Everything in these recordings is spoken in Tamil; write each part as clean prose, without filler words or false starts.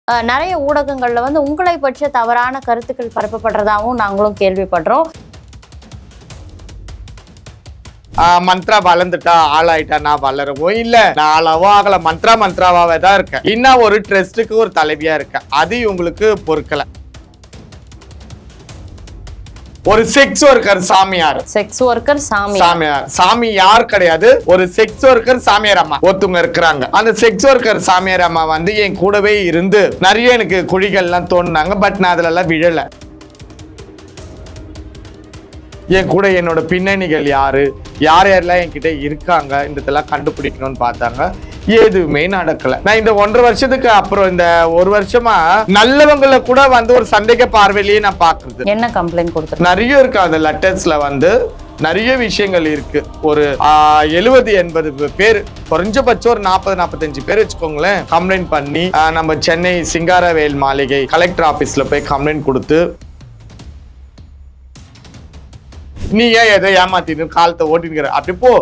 நிறைய ஊடகங்கள்ல உங்களை பற்றிய தவறான கருத்துக்கள் பரப்பப்படுறதாகவும் நாங்களும் கேள்விப்படுறோம். மந்த்ரா வளர்ந்துட்டா ஆளாயிட்டா நான் வளரவோ இல்ல, நான் ஆளாவோ ஆகல, மந்த்ராவாவே தான் இருக்கேன். இன்னும் ஒரு ட்ரஸ்டுக்கு ஒரு தலைவியா இருக்கேன். அது இவங்களுக்கு பொறுக்கல. ஒரு செக்ஸ் ஒர்க்கர் சாமியார். செக்ஸ் ஒர்க்கர் சாமியார். சாமி யார் கிடையாது, ஒரு செக்ஸ் ஒர்க்கர் சாமியார் அம்மா ஒருத்தவங்க இருக்கிறாங்க. அந்த செக்ஸ் ஒர்க்கர் சாமியார் அம்மா என் கூடவே இருந்து நிறைய எனக்கு குழிகள்லாம் தோணுனாங்க. பட் நான் அதுல எல்லாம் விழல. என் கூட என்னோட பின்னணிகள் யாரு, யாரெல்லாம் என்கிட்ட இருக்காங்க இதெல்லாம் கண்டுபிடிக்கணும்னு பார்த்தாங்க. எதுவுமே நடக்கல. நான் இந்த 1.5 வருஷத்துக்கு அப்புறம் இந்த 1 வருஷமா நல்லவங்களை கூட ஒரு சந்தேக பார்வையிலேயே நான் பாக்குறது. என்ன கம்ப்ளைண்ட் கொடுத்து நிறைய இருக்கு. அந்த லெட்டர்ஸ்ல நிறைய விஷயங்கள் இருக்கு. ஒரு 70-80 பேர், குறைஞ்சபட்சம் ஒரு 40-45 பேர் வச்சுக்கோங்களேன், கம்ப்ளைண்ட் பண்ணி நம்ம சென்னை சிங்காரவேல் மாளிகை கலெக்டர் ஆபீஸ்ல போய் கம்ப்ளைண்ட் கொடுத்து, நீ ஏன் எதை ஏமாத்தின்னு காலத்தை ஓட்டினுக்கிற, அப்படி போ.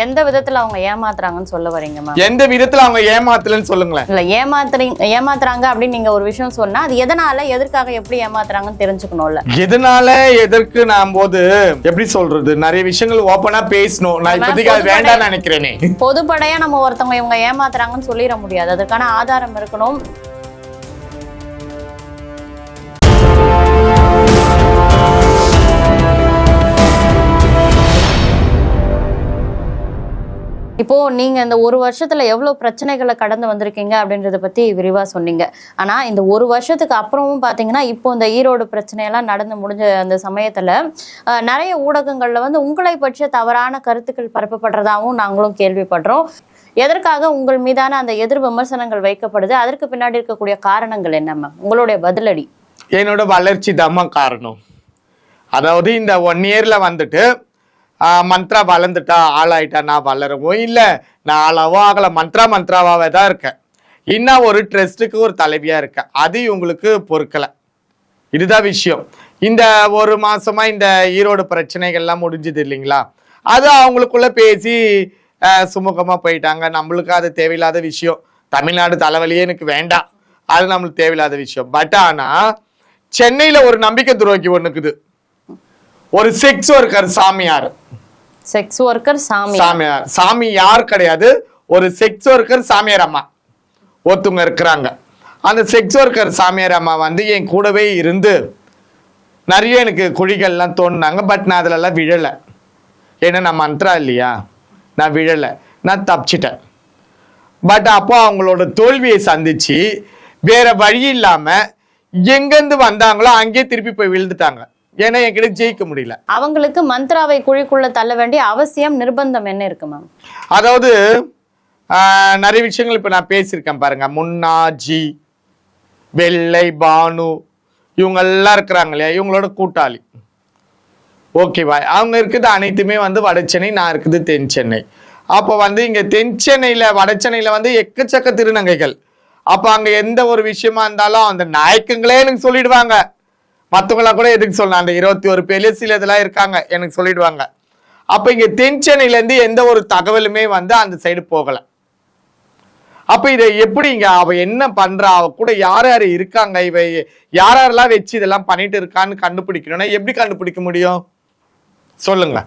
எந்த விதத்துல அவங்க ஏமாத்துறாங்கன்னு சொல்ல வரீங்க? எந்த விதத்துல அவங்க ஏமாத்தலன்னு சொல்லுங்களேன். இல்ல ஏமாத்துறாங்க அப்படின்னு நீங்க ஒரு விஷயம் சொன்னா அது எதனால, எதற்காக, எப்படி ஏமாத்துறாங்கன்னு தெரிஞ்சுக்கணும்ல. எதனால எதற்கு நான் போது எப்படி சொல்றது, நிறைய விஷயங்கள் ஓப்பனா பேசணும். நான் இப்போதைக்கு அது வேண்டாம்னு நினைக்கிறேனே. பொதுப்படையா நம்ம ஒருத்தவங்க இவங்க ஏமாத்துறாங்கன்னு சொல்லிட முடியாது. அதற்கான ஆதாரம் இருக்கணும். இப்போ நீங்க இந்த 1 வருஷத்துல எவ்வளவு பிரச்சனைகளை கடந்து வந்திருக்கீங்க அப்படின்றத பத்தி விரிவா சொன்னீங்க. ஆனா இந்த 1 வருஷத்துக்கு அப்புறமும் பாத்தீங்கன்னா இப்போ இந்த ஈரோடு பிரச்சனையெல்லாம் நடந்து முடிஞ்ச அந்த சமயத்துல நிறைய ஊடகங்கள்ல உங்களை பற்றிய தவறான கருத்துக்கள் பரப்பப்படுறதாகவும் நாங்களும் கேள்விப்படுறோம். எதற்காக உங்கள் மீதான அந்த எதிர் விமர்சனங்கள் வைக்கப்படுது? அதற்கு பின்னாடி இருக்கக்கூடிய காரணங்கள் என்ன மேம்? உங்களுடைய பதிலடி. என்னோட வளர்ச்சி தான் காரணம். அதாவது இந்த 1 இயர்ல மந்த்ரா வளர்ந்துட்டா ஆளாயிட்டா நான் வளரவோ இல்ல, நான் ஆளாவோ ஆகல, மந்த்ராவாவே தான் இருக்கேன். இன்னும் ஒரு ட்ரஸ்டுக்கு ஒரு தலைவியா இருக்கேன். அது இவங்களுக்கு பொறுக்கல. இதுதான் விஷயம். இந்த 1 மாசமா இந்த ஈரோடு பிரச்சனைகள்லாம் முடிஞ்சது இல்லைங்களா, அது அவங்களுக்குள்ள பேசி சுமூகமா போயிட்டாங்க. நம்மளுக்கு அது தேவையில்லாத விஷயம். தமிழ்நாடு தலைவலியே எனக்கு வேண்டாம், அது நம்மளுக்கு தேவையில்லாத விஷயம். பட் ஆனா சென்னையில ஒரு நம்பிக்கை துரோகி ஒண்ணுக்குது. ஒரு செக்ஸ் ஒர்க்கர் சாமியார். செக்ஸ் ஒர்க்கர் சாமியார். சாமி யார் கிடையாது, ஒரு செக்ஸ் ஒர்க்கர் சாமியார் அம்மா ஒருத்தவங்க இருக்கிறாங்க. அந்த செக்ஸ் ஒர்க்கர் சாமியார் அம்மா என் கூடவே இருந்து நிறைய எனக்கு குழிகள்லாம் தோணுனாங்க. பட் நான் அதுல எல்லாம் விழல. ஏன்னா நான் மந்த்ரா இல்லையா, நான் விழல, நான் தப்பிச்சிட்டேன். பட் அப்போ அவங்களோட தோல்வியை சந்திச்சு வேற வழி இல்லாம எங்கிருந்து வந்தாங்களோ அங்கேயே திருப்பி போய் விழுந்துட்டாங்க. ஏன்னா என்கிட்ட ஜெயிக்க முடியல. அவங்களுக்கு மந்த்ராவை குழிக்குள்ள தள்ள வேண்டிய அவசியம், நிர்பந்தம் என்ன இருக்கு மேம்? அதாவது நிறைய விஷயங்கள் இப்ப நான் பேசியிருக்கேன் பாருங்க. முன்னாஜி, வெள்ளை, பானு, இவங்க எல்லாம் இருக்கிறாங்க இல்லையா, இவங்களோட கூட்டாளி. ஓகேவா? அவங்க இருக்குது அனைத்துமே வட சென்னை, நான் இருக்குது தென் சென்னை. அப்போ இங்க தென் சென்னையில வட சென்னையில எக்கச்சக்க திருநங்கைகள். அப்ப அங்க எந்த ஒரு விஷயமா இருந்தாலும் அந்த நாயக்கங்களே எனக்கு சொல்லிடுவாங்க. மற்றவங்களாம் கூட எதுக்கு சொல்லலாம், அந்த 21 பேர்ல சில இதெல்லாம் இருக்காங்க, எனக்கு சொல்லிடுவாங்க. அப்ப இங்க தென் சென்னையில இருந்து எந்த ஒரு தகவலுமே அந்த சைடு போகல. அப்ப இதை எப்படிங்க அவ என்ன பண்றா, அவ கூட யார் யாரு இருக்காங்க, இவ யாரெல்லாம் வச்சு இதெல்லாம் பண்ணிட்டு இருக்கான்னு கண்டுபிடிக்கணும்னா எப்படி கண்டுபிடிக்க முடியும் சொல்லுங்க?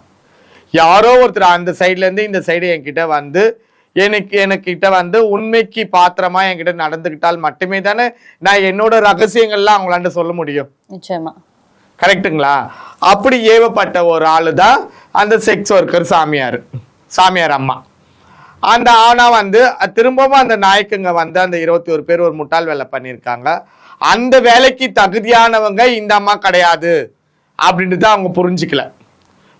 யாரோ ஒருத்தர் அந்த சைட்ல இருந்து இந்த சைடு என்கிட்ட எனக்கிட்ட உண்மைக்கு பாத்திரமா என்கிட்ட நடந்துகிட்டால் மட்டுமே தானே நான் என்னோட ரகசியங்கள்லாம் அவங்களாண்ட சொல்ல முடியும். நிச்சயமா. கரெக்டுங்களா? அப்படி ஏவப்பட்ட ஒரு ஆளு தான் அந்த செக்ஸ் ஒர்க்கர் சாமியார் அம்மா. அந்த ஆனா திரும்பவும் அந்த நாயக்குங்க அந்த 21 பேர் ஒரு முட்டாள் வேலை பண்ணியிருக்காங்க. அந்த வேலைக்கு தகுதியானவங்க இந்த அம்மா கிடையாது அப்படின்ட்டு தான் அவங்க புரிஞ்சுக்கல.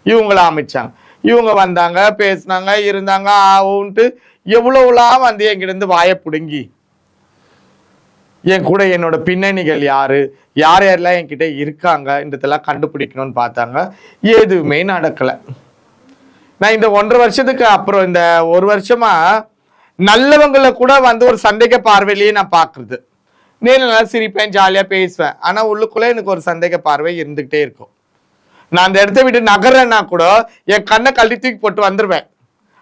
இவங்கள அமைச்சாங்க. இவங்க வந்தாங்க, பேசினாங்க, இருந்தாங்க, ஆவுன்ட்டு எவ்வளவுலாம் என்கிட்ட இருந்து வாயை பிடுங்கி என் கூட என்னோட பின்னணிகள் யாரு, யாரெல்லாம் என்கிட்ட இருக்காங்க இதெல்லாம் கண்டுபிடிக்கணும்னு பார்த்தாங்க. எதுவுமே நடக்கல. நான் இந்த 1.5 வருஷத்துக்கு அப்புறம் இந்த 1 வருஷமா நல்லவங்களை கூட ஒரு சந்தேக பார்வையிலேயே நான் பாக்குறது. நேரில் நல்லா சிரிப்பேன், ஜாலியா பேசுவேன். ஆனா உள்ளுக்குள்ள எனக்கு ஒரு சந்தேக பார்வை இருந்துகிட்டே இருக்கும். நான் அந்த இடத்த விட்டு நகர்றேன்னா கூட என் கண்ணை கழட்டி தூக்கி போட்டு வந்துருவேன்.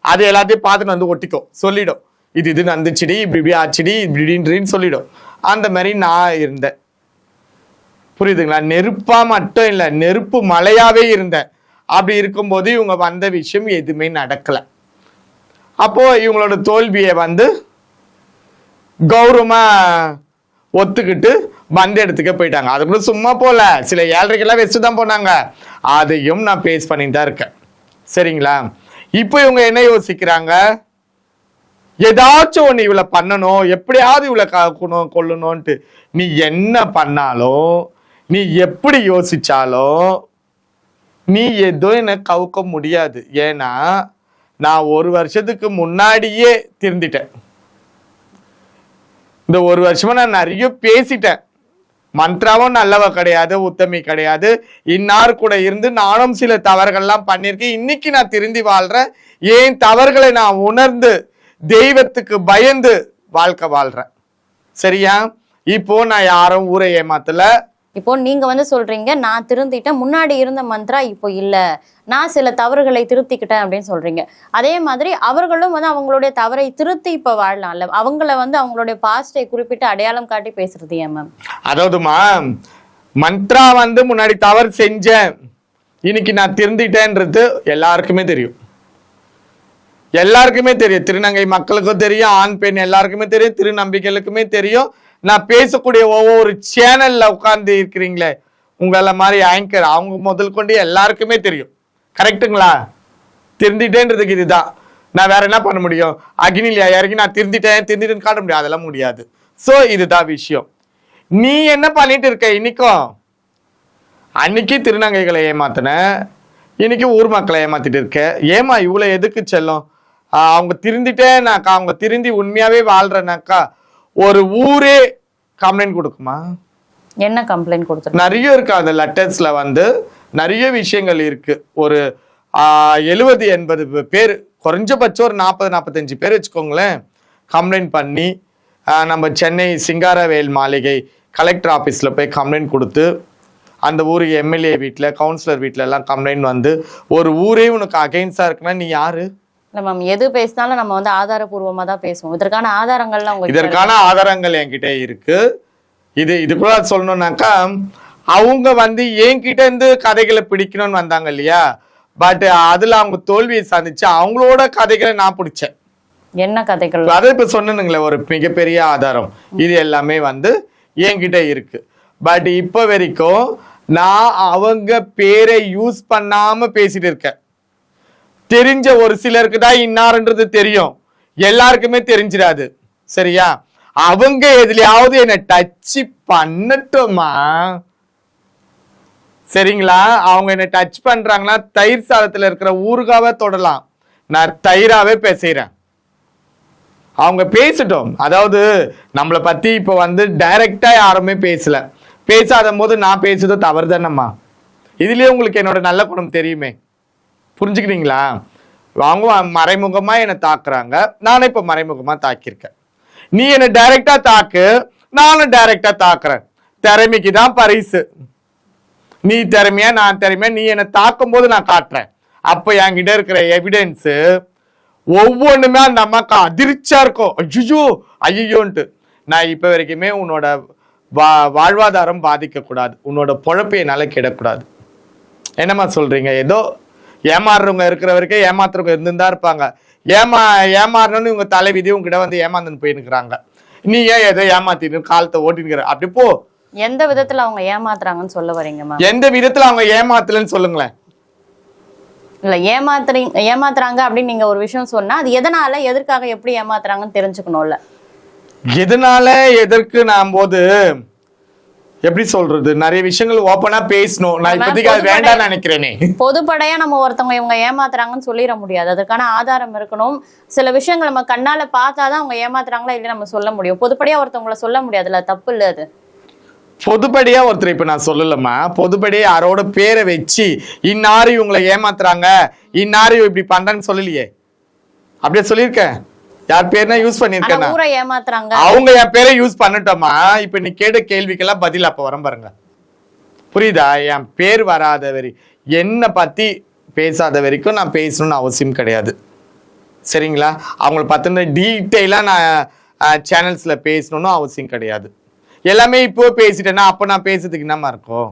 அது எல்லாத்தையும் பார்த்துட்டு ஒட்டிக்கும், சொல்லிடும், இது நடந்துச்சுடி, இப்படி ஆச்சுடி, இப்படின்னு சொல்லிடும். அந்த மாதிரி நான் இருந்தேன். புரியுதுங்களா? நெருப்பா மட்டும் இல்லை, நெருப்பு மலையாவே இருந்தேன். அப்படி இருக்கும்போது இவங்க வந்த விஷயம் எதுவுமே நடக்கல. அப்போ இவங்களோட தோல்வியை வந்து கௌரவமா ஒத்துக்கிட்டு வந்த இடத்துக்கு போயிட்டாங்க. அதுக்குள்ள சும்மா போல, சில ஏழரைக்கெல்லாம் வச்சு தான் போனாங்க. அதையும் நான் பேஸ் பண்ணிட்டு தான் இருக்கேன். சரிங்களா? இப்போ இவங்க என்ன யோசிக்கிறாங்க, ஏதாச்சும் ஒண்ணு இவளை பண்ணணும், எப்படியாவது இவளை காக்கணும் கொல்லணும்ட்டு. நீ என்ன பண்ணாலும், நீ எப்படி யோசிச்சாலும் நீ எதுவும் என்ன கவுக்க முடியாது. ஏன்னா நான் 1 வருஷத்துக்கு முன்னாடியே திருந்திட்டேன். இந்த 1 வருஷமா நான் நிறைய பேசிட்டேன். மந்த்ராவும் நல்லவ கிடையாது, உத்தமி கிடையாது. இன்னார் கூட இருந்து நானும் சில தவறுகள்லாம் பண்ணியிருக்கேன். இன்னைக்கு நான் திருந்தி வாழ்றேன். ஏன் தவறுகளை நான் உணர்ந்து தெய்வத்துக்கு பயந்து வாழ்க்கை வாழ்றேன். சரியா? இப்போ நான் யாரும் ஊரை ஏமாத்தல. இப்போ நீங்க வந்து சொல்றீங்க, நான் திருந்திட்டேன், முன்னாடி இருந்த மந்த்ரா இப்போ இல்ல, நான் சில தவறுகளை திருத்திக்கிட்டேன் அப்படின்னு சொல்றீங்க. அதே மாதிரி அவர்களும் வந்து அவங்களுடைய தவறை திருத்தி இப்ப வாழலாம்ல. அவங்கள வந்து அவங்களுடைய பாஸ்டை குறிப்பிட்டு அடையாளம் காட்டி பேசுறது ஏன் மேம்? அதாவதுமா, மந்த்ரா வந்து முன்னாடி தவறு செஞ்சேன், இன்னைக்கு நான் திருந்திட்டேன்றது எல்லாருக்குமே தெரியும். எல்லாருக்குமே தெரியும். திருநங்கை மக்களுக்கும் தெரியும், ஆண் பெண் எல்லாருக்குமே தெரியும், திருநம்பிக்கைகளுக்குமே தெரியும். நான் பேசக்கூடிய ஒவ்வொரு சேனல்ல உட்கார்ந்து இருக்கிறீங்களே உங்கள மாதிரி ஆங்கர், அவங்க முதல் கொண்டு எல்லாருக்குமே தெரியும். கரெக்டுங்களா? திருந்திட்டேன்றதுக்கு இதுதான். நான் வேற என்ன பண்ண முடியும்? அக்னிலியா இறங்கி நான் திருந்திட்டேன்னு காட்ட முடியும்? அதெல்லாம் முடியாது. சோ இதுதான் விஷயம். நீ என்ன பண்ணிட்டு இருக்க? இன்னைக்கும் அன்னைக்கு திருநங்கைகளை ஏமாத்தின, இன்னைக்கு ஊர் மக்களை ஏமாத்திட்டு இருக்க. ஏமா இவ்வளவு எதுக்கு செல்லும்? அவங்க திருந்திட்டேனாக்கா, அவங்க திருந்தி உண்மையாவே வாழ்றனாக்கா ஒரு ஊரே கம்ப்ளைண்ட் கொடுக்குமா? என்ன கம்ப்ளைண்ட் கொடுத்து? நிறைய இருக்கு. அந்த லெட்டர்ஸ்ல வந்து நிறைய விஷயங்கள் இருக்கு. ஒரு 70-80 பேர், குறைஞ்சபட்சம் ஒரு 40-45 பேர் வச்சுக்கோங்களேன், கம்ப்ளைண்ட் பண்ணி நம்ம சென்னை சிங்காரவேல் மாளிகை கலெக்டர் ஆஃபீஸ்ல போய் கம்ப்ளைண்ட் கொடுத்து, அந்த ஊர் எம்எல்ஏ வீட்டில், கவுன்சிலர் வீட்டில எல்லாம் கம்ப்ளைண்ட் வந்து, ஒரு ஊரே உனக்கு அகைன்ஸ்டா இருக்குன்னா நீ யாரு? இல்ல மேம், எது பேசினாலும் நம்ம வந்து ஆதாரபூர்வமா தான் பேசுவோம். இதற்கான ஆதாரங்கள்லாம் உங்களுக்கு? இதற்கான ஆதாரங்கள் என்கிட்ட இருக்கு. இது கூட சொல்லணும்னாக்கா, அவங்க வந்து என்கிட்ட இருந்து கதைகளை பிடிக்கணும்னு வந்தாங்க இல்லையா, பட் அதுல அவங்க தோல்வியை சந்திச்சு அவங்களோட கதைகளை நான் பிடிச்சேன். என்ன கதைகள்? அதை இப்ப சொன்னனுங்களே, ஒரு மிகப்பெரிய ஆதாரம். இது எல்லாமே வந்து என்கிட்ட இருக்கு. பட் இப்ப வரைக்கும் நான் அவங்க பேரை யூஸ் பண்ணாம பேசிட்டு இருக்கேன். தெரிஞ்ச ஒரு சிலருக்கு தான் இன்னார்ன்றது தெரியும், எல்லாருக்குமே தெரிஞ்சிடாது. சரியா? அவங்க எதுலயாவது என்ன டச் பண்ணட்டுமா? சரிங்களா? அவங்க என்ன டச் பண்றாங்கன்னா தயிர் சாதத்துல இருக்கிற ஊறுகாவை தொடலாம், நான் தயிராவே பேசுறேன். அவங்க பேசட்டும். அதாவது நம்மளை பத்தி இப்ப வந்து டைரக்டா யாருமே பேசல. பேசாத போது நான் பேசுறது தவறு தானம்மா. இதுலயே உங்களுக்கு என்னோட நல்ல குணம் தெரியுமே. புரிஞ்சுக்கிறீங்களா? அவங்க மறைமுகமா என்னை தாக்குறாங்க, நானும் இப்ப மறைமுகமா தாக்கியிருக்கேன். நீ என்ன டைரக்டா தாக்கு, நானும் டைரக்டா தாக்குறேன். திறமைக்கு தான் பரிசு. நீ திறமையா நான் திறமையா, நீ என்னை தாக்கும் போது நான் காட்டுறேன். அப்ப என்கிட்ட இருக்கிற எவிடன்ஸ் ஒவ்வொன்றுமே அந்த அம்மாக்கு அதிர்ச்சியா இருக்கும். ஐயோன்ட்டு. நான் இப்ப வரைக்குமே உன்னோட வாழ்வாதாரம் பாதிக்க கூடாது, உன்னோட பொழப்பை என்னால கிடக்கூடாது. என்னம்மா சொல்றீங்க? ஏதோ ஏமாறுறவங்க இருக்கிற வரைக்கும் ஏமாத்துறவங்க இருந்துதான் இருப்பாங்க. ஏமாறணும்னு இவங்க தலைவிதி உங்ககிட்ட வந்து ஏமாந்துன்னு போயிருக்கிறாங்க. நீ ஏன் ஏதோ ஏமாத்தின்னு காலத்தை ஓட்டினுக்கிற? அப்படி போ. எந்த விதத்துல அவங்க ஏமாத்துறாங்கன்னு சொல்ல வரீங்க? எந்த விதத்துல அவங்க ஏமாத்தலன்னு சொல்லுங்களேன். இல்ல ஏமாத்துறாங்க அப்படின்னு நீங்க ஒரு விஷயம் சொன்னா, அது எதனால, எதற்காக, எப்படி ஏமாத்துறாங்கன்னு தெரிஞ்சுக்கணும்ல. எதனால எதற்கு நான் போது எப்படி சொல்றது, நிறைய விஷயங்கள் ஓப்பனா பேசணும். நான் இப்போதைக்கு அது வேண்டாம்னு நினைக்கிறேனே. பொதுப்படையா நம்ம ஒருத்தவங்க இவங்க ஏமாத்துறாங்கன்னு சொல்லிட முடியாது. அதுக்கான ஆதாரம் இருக்கணும். சில விஷயங்கள் நம்ம கண்ணால பார்த்தாதான் அவங்க ஏமாத்துறாங்களா இல்லையா நம்ம சொல்ல முடியும். பொதுப்படையா ஒருத்தவங்களை சொல்ல முடியாதுல்ல, தப்பு இல்ல அது. பொதுப்படியா ஒருத்தர் இப்ப நான் சொல்லலமா, பொதுப்படியா யாரோட பேரை வச்சு இன்னாரு இவங்களை ஏமாத்துறாங்க, இன்னாரு இப்படி பண்றேன்னு சொல்லலையே. அப்படியே சொல்லியிருக்கேன். யார் பேர்னா யூஸ் பண்ணிருக்கேன், அவங்க என் பேரை யூஸ் பண்ணட்டோமா. இப்ப நீ கேட்ட கேள்விக்கெல்லாம் பதில் அப்ப வரும் பாருங்க. புரியுதா? என் பேர் வராத வரை, என்னை பத்தி பேசாத வரைக்கும் நான் பேசணும்னு அவசியம் கிடையாது. சரிங்களா? அவங்களை பத்தின டீட்டெயிலா நான் சேனல்ஸ்ல பேசணும்னு அவசியம் கிடையாது. எல்லாமே இப்போ பேசிட்டேன்னா அப்ப நான் பேசுறதுக்கு என்னமா இருக்கும்?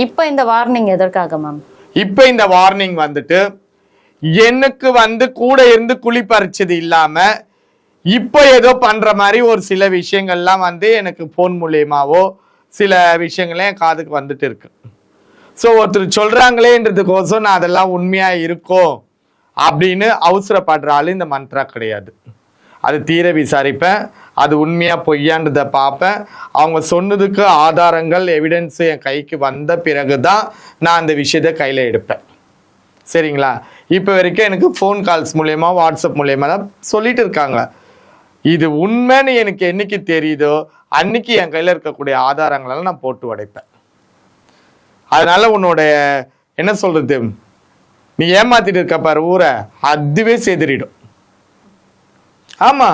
இப்போ இந்த வார்னிங் எதற்காக மேம்? இப்ப இந்த வார்னிங் வந்துட்டு எனக்கு வந்து கூட இருந்து குழி பறிச்சது இல்லாம இப்போ ஏதோ பண்ற மாதிரி ஒரு சில விஷயங்கள்லாம் வந்து எனக்கு போன் மூலியமாவோ சில விஷயங்களே என் காதுக்கு வந்துட்டு இருக்கு. ஸோ ஒருத்தர் சொல்றாங்களேன்றதுக்கோசம் நான் அதெல்லாம் உண்மையா இருக்கோ அப்படின்னு அவசரப்படுற ஆளு இந்த மந்த்ரா கிடையாது. அது தீர விசாரிப்பேன், அது உண்மையா பொய்யான்றதை பார்ப்பேன். அவங்க சொன்னதுக்கு ஆதாரங்கள் எவிடன்ஸ் என் கைக்கு வந்த பிறகுதான் நான் அந்த விஷயத்த கையில எடுப்பேன். சரிங்களா? இப்போ வரைக்கும் எனக்கு ஃபோன் கால்ஸ் மூலயமா வாட்ஸ்அப் மூலயமா தான் சொல்லிட்டு இருக்காங்க. இது உண்மைன்னு எனக்கு என்னைக்கு தெரியுதோ அன்னைக்கு என் கையில இருக்கக்கூடிய ஆதாரங்களெல்லாம் நான் போட்டு உடைப்பேன். அதனால உன்னோட என்ன சொல்றது, நீ ஏமாத்திட்டு இருக்க பாரு ஊரை, அதுவே செதறிடும். ஆமா,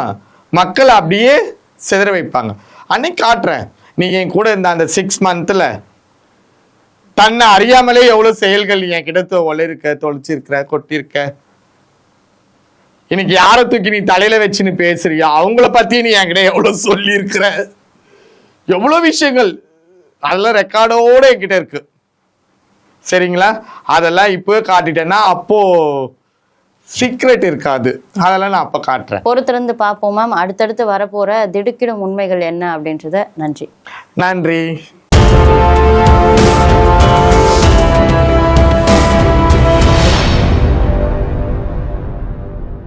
மக்கள் அப்படியே சிதற வைப்பாங்க. அன்னைக்கு காட்டுறேன், நீங்க என் கூட இருந்த அந்த 6 monthல தன்னை அறியாமலே எவ்வளவு செயல்கள் என் கிட்ட ஒளிருக்க, தொலைச்சிருக்கிற, கொட்டிருக்க. இன்னைக்கு யாரை தூக்கி நீ தலையில வச்சுன்னு பேசுறியா, அவங்கள பத்தி நீ என்கிட்ட எவ்வளவு சொல்லி இருக்கிற, எவ்வளவு விஷயங்கள் அதெல்லாம் ரெக்கார்டோட என்கிட்ட இருக்கு. சரிங்களா? அதெல்லாம் இப்போ காட்டிட்டேன்னா அப்போ சீக்ரெட் இருக்காது. அதெல்லாம் நான் அப்ப காட்டுறேன். பொறுத்திருந்து பார்ப்போம் மேம். அடுத்தடுத்து வரப்போற திடுக்கிடும் உண்மைகள் என்ன அப்படின்றத. நன்றி. நன்றி.